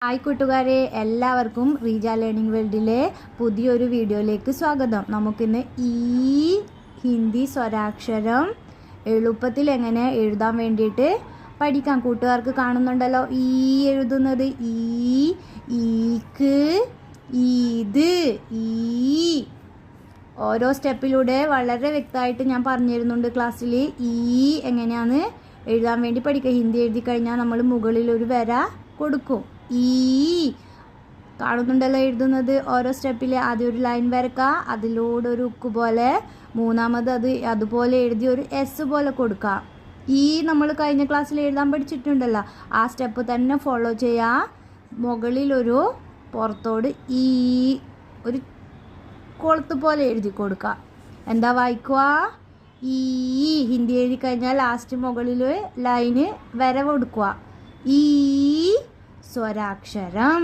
Hi കൂട്ടുകാരെ, എല്ലാവർക്കും Reeja learning വേൾഡിലെ പുതിയൊരു വീഡിയോയിലേക്ക് സ്വാഗതം. നമുക്കിന്ന് ഈ ഹിന്ദി സ്വരാക്ഷരം എളുപ്പത്തിൽ എങ്ങനെ എഴുതാൻ വേണ്ടിയിട്ട് പഠിക്കാം. കൂട്ടുകാർക്ക് കാണുന്നുണ്ടല്ലോ ഈ എഴുതുന്നത്, ഈക്ക്, ഈത്, ഈ. ഓരോ സ്റ്റെപ്പിലൂടെ വളരെ വ്യക്തമായിട്ട് ഞാൻ പറഞ്ഞു തരുന്നുണ്ട് ക്ലാസ്സിൽ. ഈ എങ്ങനെയാണ് എഴുതാൻ വേണ്ടി പഠിക്കുക. ഹിന്ദി എഴുതി കഴിഞ്ഞാൽ നമ്മൾ മുകളിൽ ഒരു വര കൊടുക്കും. ഈ കാണുന്നുണ്ടല്ലോ എഴുതുന്നത്. ഓരോ സ്റ്റെപ്പിൽ ആദ്യം ഒരു ലൈൻ വരക്കുക, അതിലൂടെ ഒരു ഉക്ക് പോലെ, മൂന്നാമത് അതുപോലെ എഴുതി ഒരു എസ് പോലെ കൊടുക്കുക. ഈ നമ്മൾ കഴിഞ്ഞ ക്ലാസ്സിൽ എഴുതാൻ പഠിച്ചിട്ടുണ്ടല്ലോ, ആ സ്റ്റെപ്പ് തന്നെ ഫോളോ ചെയ്യുക. മുകളിലൊരു പുറത്തോട് ഈ ഒരു കൊളുത്ത് പോലെ എഴുതി കൊടുക്കുക. എന്താ വായിക്കുക? ഈ ഹിന്ദി എഴുതി കഴിഞ്ഞാൽ ലാസ്റ്റ് മുകളിൽ ലൈന് വര കൊടുക്കുക. ഈ സ്വരാക്ഷരം.